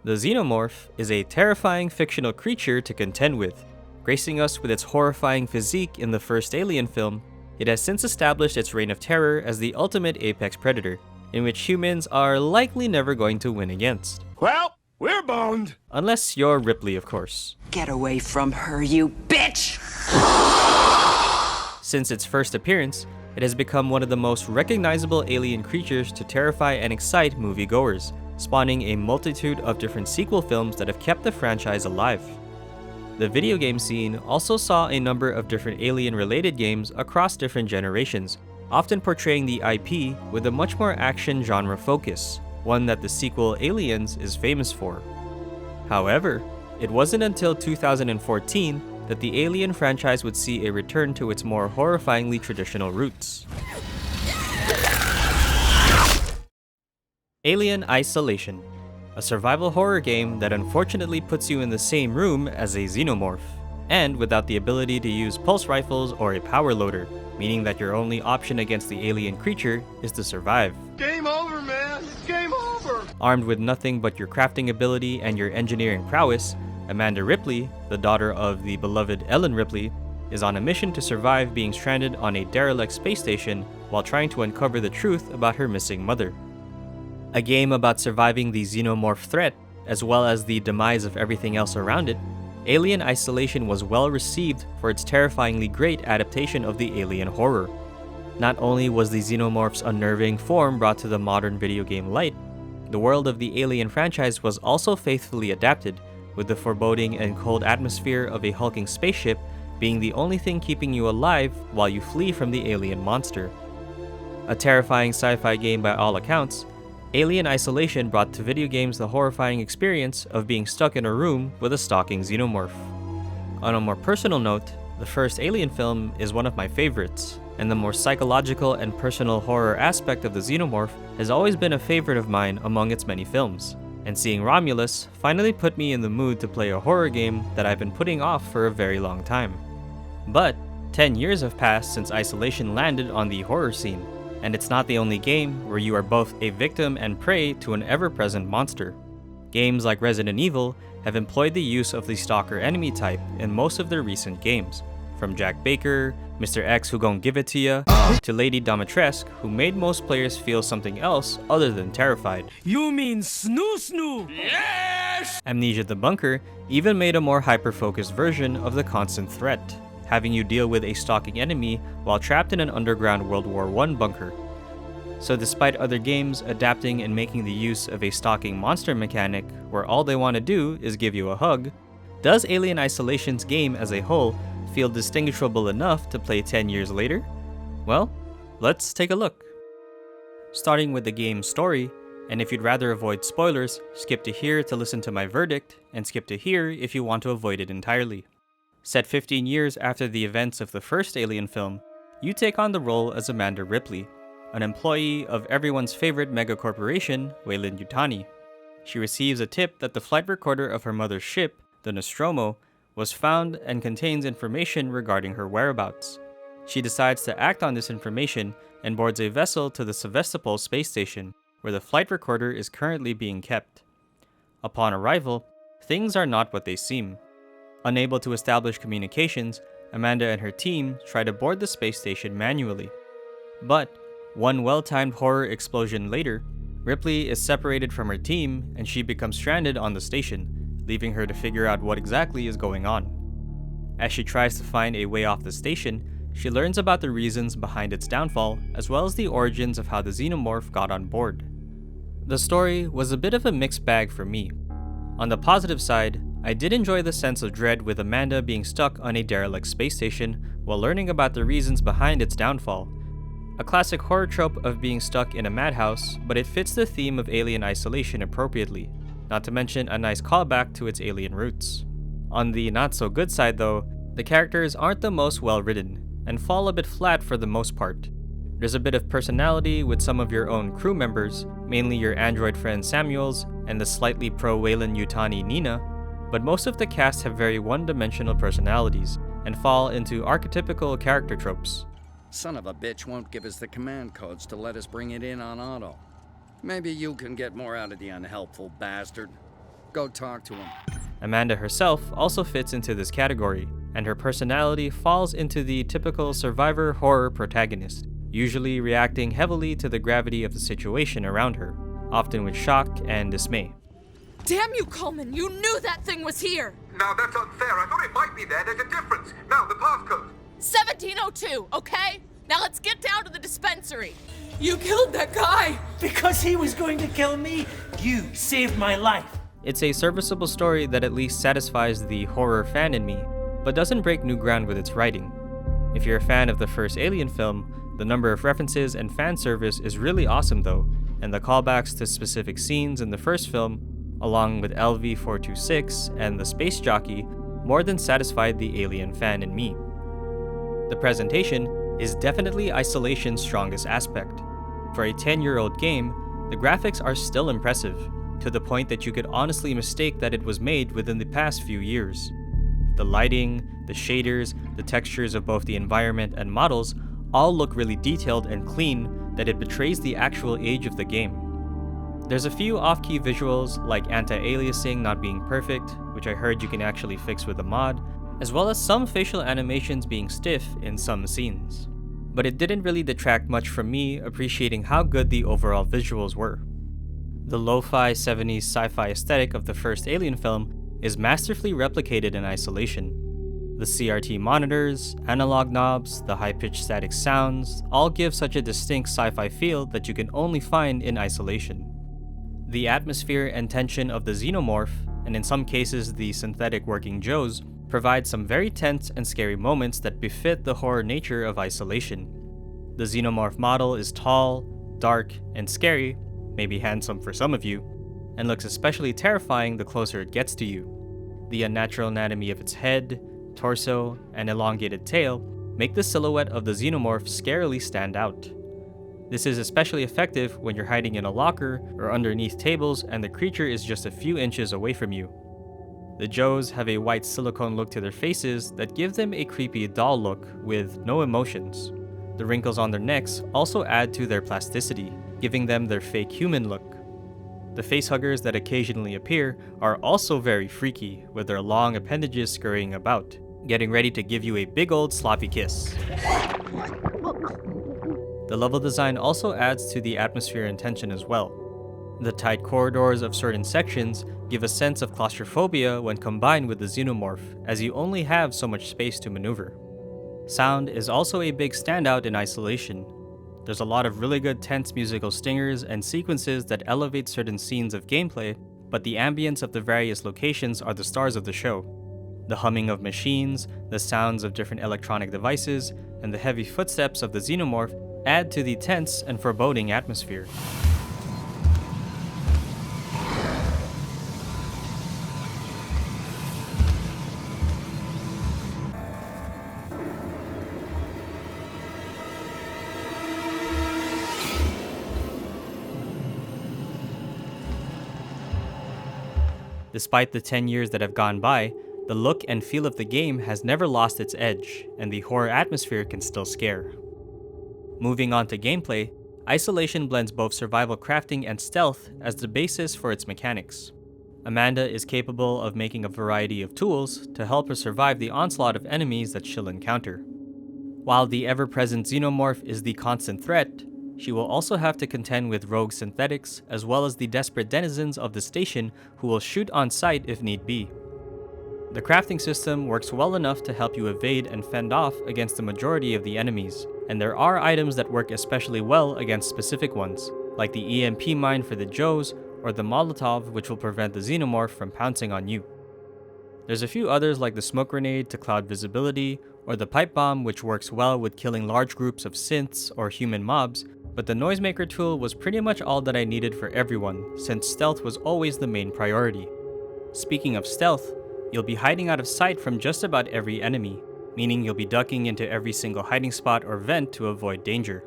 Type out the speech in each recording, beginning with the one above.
The Xenomorph is a terrifying fictional creature to contend with. Gracing us with its horrifying physique in the first Alien film, it has since established its reign of terror as the ultimate apex predator, in which humans are likely never going to win against. Well, we're boned! Unless you're Ripley, of course. Get away from her, you bitch! Since its first appearance, it has become one of the most recognizable alien creatures to terrify and excite moviegoers, spawning a multitude of different sequel films that have kept the franchise alive. The video game scene also saw a number of different alien-related games across different generations, often portraying the IP with a much more action genre focus, one that the sequel Aliens is famous for. However, it wasn't until 2014 that the Alien franchise would see a return to its more horrifyingly traditional roots. Alien Isolation, a survival horror game that unfortunately puts you in the same room as a xenomorph, and without the ability to use pulse rifles or a power loader, meaning that your only option against the alien creature is to survive. Game over, man! It's game over! Armed with nothing but your crafting ability and your engineering prowess, Amanda Ripley, the daughter of the beloved Ellen Ripley, is on a mission to survive being stranded on a derelict space station while trying to uncover the truth about her missing mother. A game about surviving the xenomorph threat, as well as the demise of everything else around it, Alien Isolation was well received for its terrifyingly great adaptation of the alien horror. Not only was the xenomorph's unnerving form brought to the modern video game light, the world of the Alien franchise was also faithfully adapted, with the foreboding and cold atmosphere of a hulking spaceship being the only thing keeping you alive while you flee from the alien monster. A terrifying sci-fi game by all accounts, Alien Isolation brought to video games the horrifying experience of being stuck in a room with a stalking xenomorph. On a more personal note, the first Alien film is one of my favorites, and the more psychological and personal horror aspect of the xenomorph has always been a favorite of mine among its many films, and seeing Romulus finally put me in the mood to play a horror game that I've been putting off for a very long time. But 10 years have passed since Isolation landed on the horror scene, and it's not the only game where you are both a victim and prey to an ever-present monster. Games like Resident Evil have employed the use of the stalker enemy type in most of their recent games, from Jack Baker, Mr. X who gon' give it to ya, to Lady Dimitrescu, who made most players feel something else other than terrified. You mean snoo snoo? Yes! Amnesia the Bunker even made a more hyper-focused version of the constant threat, having you deal with a stalking enemy while trapped in an underground World War I bunker. So despite other games adapting and making the use of a stalking monster mechanic where all they want to do is give you a hug, does Alien Isolation's game as a whole feel distinguishable enough to play 10 years later? Well, let's take a look. Starting with the game's story, and if you'd rather avoid spoilers, skip to here to listen to my verdict, and skip to here if you want to avoid it entirely. Set 15 years after the events of the first Alien film, you take on the role as Amanda Ripley, an employee of everyone's favorite megacorporation, Weyland-Yutani. She receives a tip that the flight recorder of her mother's ship, the Nostromo, was found and contains information regarding her whereabouts. She decides to act on this information and boards a vessel to the Sevastopol space station, where the flight recorder is currently being kept. Upon arrival, things are not what they seem. Unable to establish communications, Amanda and her team try to board the space station manually. But, one well-timed horror explosion later, Ripley is separated from her team and she becomes stranded on the station, leaving her to figure out what exactly is going on. As she tries to find a way off the station, she learns about the reasons behind its downfall, as well as the origins of how the xenomorph got on board. The story was a bit of a mixed bag for me. On the positive side, I did enjoy the sense of dread with Amanda being stuck on a derelict space station while learning about the reasons behind its downfall. A classic horror trope of being stuck in a madhouse, but it fits the theme of Alien Isolation appropriately, not to mention a nice callback to its alien roots. On the not-so-good side though, the characters aren't the most well-written, and fall a bit flat for the most part. There's a bit of personality with some of your own crew members, mainly your android friend Samuels and the slightly pro-Weyland-Yutani Nina, but most of the cast have very one-dimensional personalities, and fall into archetypical character tropes. Son of a bitch won't give us the command codes to let us bring it in on auto. Maybe you can get more out of the unhelpful bastard. Go talk to him. Amanda herself also fits into this category, and her personality falls into the typical survivor horror protagonist, usually reacting heavily to the gravity of the situation around her, often with shock and dismay. Damn you, Coleman! You knew that thing was here! Now that's unfair. I thought it might be there. There's a difference. Now, the passcode. 1702, okay? Now let's get down to the dispensary. You killed that guy! Because he was going to kill me, you saved my life. It's a serviceable story that at least satisfies the horror fan in me, but doesn't break new ground with its writing. If you're a fan of the first Alien film, the number of references and fan service is really awesome though, and the callbacks to specific scenes in the first film, along with LV-426 and the space jockey, more than satisfied the Alien fan in me. The presentation is definitely Isolation's strongest aspect. For a 10-year-old game, the graphics are still impressive, to the point that you could honestly mistake that it was made within the past few years. The lighting, the shaders, the textures of both the environment and models all look really detailed and clean that it betrays the actual age of the game. There's a few off-key visuals like anti-aliasing not being perfect, which I heard you can actually fix with a mod, as well as some facial animations being stiff in some scenes. But it didn't really detract much from me appreciating how good the overall visuals were. The lo-fi 70s sci-fi aesthetic of the first Alien film is masterfully replicated in Isolation. The CRT monitors, analog knobs, the high-pitched static sounds all give such a distinct sci-fi feel that you can only find in Isolation. The atmosphere and tension of the Xenomorph, and in some cases the synthetic working Joes, provide some very tense and scary moments that befit the horror nature of Isolation. The Xenomorph model is tall, dark, and scary, maybe handsome for some of you, and looks especially terrifying the closer it gets to you. The unnatural anatomy of its head, torso, and elongated tail make the silhouette of the Xenomorph scarily stand out. This is especially effective when you're hiding in a locker or underneath tables and the creature is just a few inches away from you. The Joes have a white silicone look to their faces that give them a creepy doll look with no emotions. The wrinkles on their necks also add to their plasticity, giving them their fake human look. The facehuggers that occasionally appear are also very freaky, with their long appendages scurrying about, getting ready to give you a big old sloppy kiss. The level design also adds to the atmosphere and tension as well. The tight corridors of certain sections give a sense of claustrophobia when combined with the Xenomorph, as you only have so much space to maneuver. Sound is also a big standout in Isolation. There's a lot of really good tense musical stingers and sequences that elevate certain scenes of gameplay, but the ambience of the various locations are the stars of the show. The humming of machines, the sounds of different electronic devices, and the heavy footsteps of the Xenomorph add to the tense and foreboding atmosphere. Despite the 10 years that have gone by, the look and feel of the game has never lost its edge, and the horror atmosphere can still scare. Moving on to gameplay, Isolation blends both survival crafting and stealth as the basis for its mechanics. Amanda is capable of making a variety of tools to help her survive the onslaught of enemies that she'll encounter. While the ever-present Xenomorph is the constant threat, she will also have to contend with rogue synthetics as well as the desperate denizens of the station who will shoot on sight if need be. The crafting system works well enough to help you evade and fend off against the majority of the enemies, and there are items that work especially well against specific ones, like the EMP mine for the Joes or the Molotov which will prevent the Xenomorph from pouncing on you. There's a few others like the smoke grenade to cloud visibility, or the pipe bomb which works well with killing large groups of synths or human mobs, but the noisemaker tool was pretty much all that I needed for everyone, since stealth was always the main priority. Speaking of stealth, you'll be hiding out of sight from just about every enemy, meaning you'll be ducking into every single hiding spot or vent to avoid danger.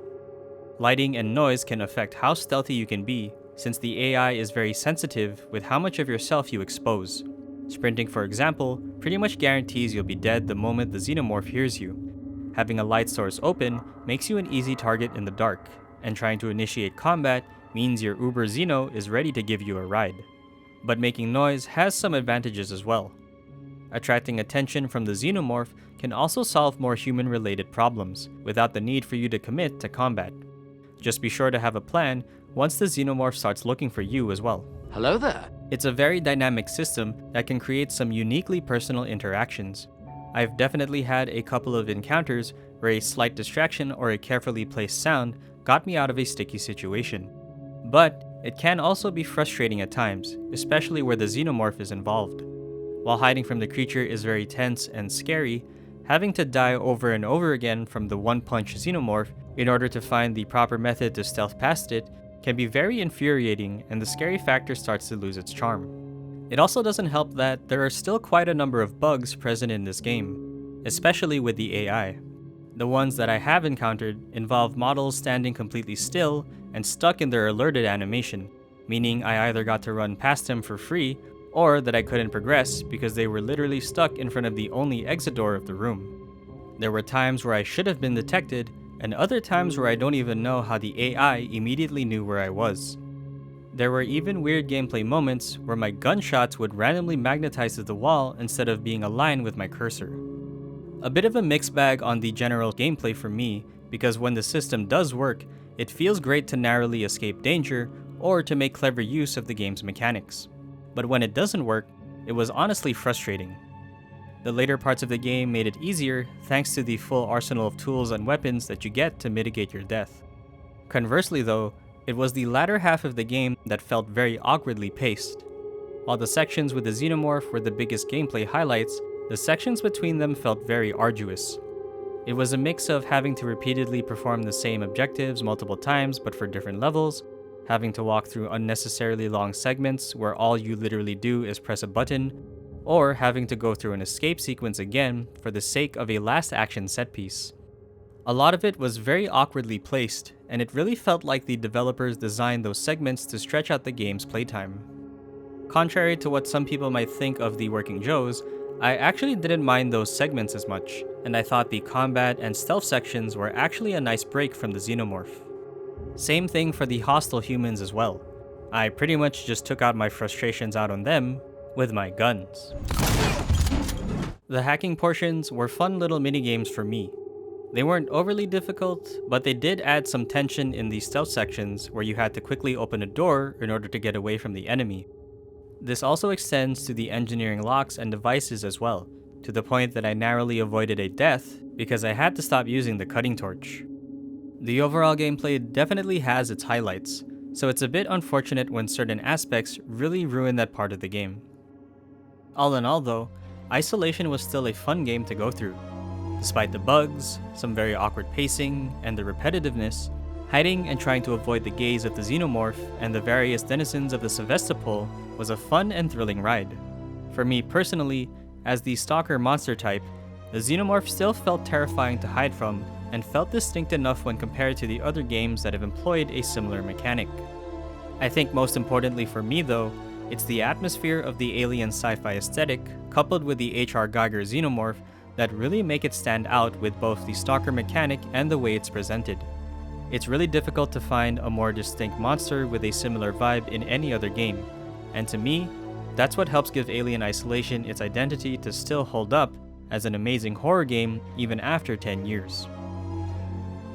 Lighting and noise can affect how stealthy you can be, since the AI is very sensitive with how much of yourself you expose. Sprinting, for example, pretty much guarantees you'll be dead the moment the Xenomorph hears you. Having a light source open makes you an easy target in the dark, and trying to initiate combat means your Uber Xeno is ready to give you a ride. but making noise has some advantages as well. Attracting attention from the Xenomorph can also solve more human-related problems, without the need for you to commit to combat. Just be sure to have a plan once the Xenomorph starts looking for you as well. Hello there. It's a very dynamic system that can create some uniquely personal interactions. I've definitely had a couple of encounters where a slight distraction or a carefully placed sound got me out of a sticky situation. But it can also be frustrating at times, especially where the Xenomorph is involved. While hiding from the creature is very tense and scary, having to die over and over again from the one-punch Xenomorph in order to find the proper method to stealth past it can be very infuriating, and the scary factor starts to lose its charm. It also doesn't help that there are still quite a number of bugs present in this game, especially with the AI. The ones that I have encountered involve models standing completely still and stuck in their alerted animation, meaning I either got to run past them for free or that I couldn't progress because they were literally stuck in front of the only exit door of the room. There were times where I should have been detected, and other times where I don't even know how the AI immediately knew where I was. There were even weird gameplay moments where my gunshots would randomly magnetize to the wall instead of being aligned with my cursor. A bit of a mixed bag on the general gameplay for me, because when the system does work, it feels great to narrowly escape danger or to make clever use of the game's mechanics. But when it doesn't work, it was honestly frustrating. The later parts of the game made it easier thanks to the full arsenal of tools and weapons that you get to mitigate your death. Conversely though, it was the latter half of the game that felt very awkwardly paced. While the sections with the Xenomorph were the biggest gameplay highlights, the sections between them felt very arduous. It was a mix of having to repeatedly perform the same objectives multiple times but for different levels, having to walk through unnecessarily long segments where all you literally do is press a button, or having to go through an escape sequence again for the sake of a last action set piece. A lot of it was very awkwardly placed, and it really felt like the developers designed those segments to stretch out the game's playtime. Contrary to what some people might think of the Working Joes, I actually didn't mind those segments as much, and I thought the combat and stealth sections were actually a nice break from the Xenomorph. Same thing for the hostile humans as well. I pretty much just took out my frustrations out on them with my guns. The hacking portions were fun little minigames for me. They weren't overly difficult, but they did add some tension in the stealth sections where you had to quickly open a door in order to get away from the enemy. This also extends to the engineering locks and devices as well, to the point that I narrowly avoided a death because I had to stop using the cutting torch. The overall gameplay definitely has its highlights, so it's a bit unfortunate when certain aspects really ruin that part of the game. All in all though, Isolation was still a fun game to go through. Despite the bugs, some very awkward pacing, and the repetitiveness, hiding and trying to avoid the gaze of the Xenomorph and the various denizens of the Sevastopol was a fun and thrilling ride. For me personally, as the stalker monster type, the Xenomorph still felt terrifying to hide from and felt distinct enough when compared to the other games that have employed a similar mechanic. I think most importantly for me though, it's the atmosphere of the alien sci-fi aesthetic coupled with the H.R. Geiger Xenomorph that really make it stand out with both the stalker mechanic and the way it's presented. It's really difficult to find a more distinct monster with a similar vibe in any other game, and to me, that's what helps give Alien Isolation its identity to still hold up as an amazing horror game even after 10 years.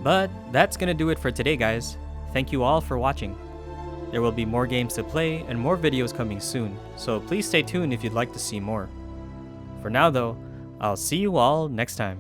But that's gonna do it for today guys. Thank you all for watching. There will be more games to play and more videos coming soon, so please stay tuned if you'd like to see more. For now though, I'll see you all next time.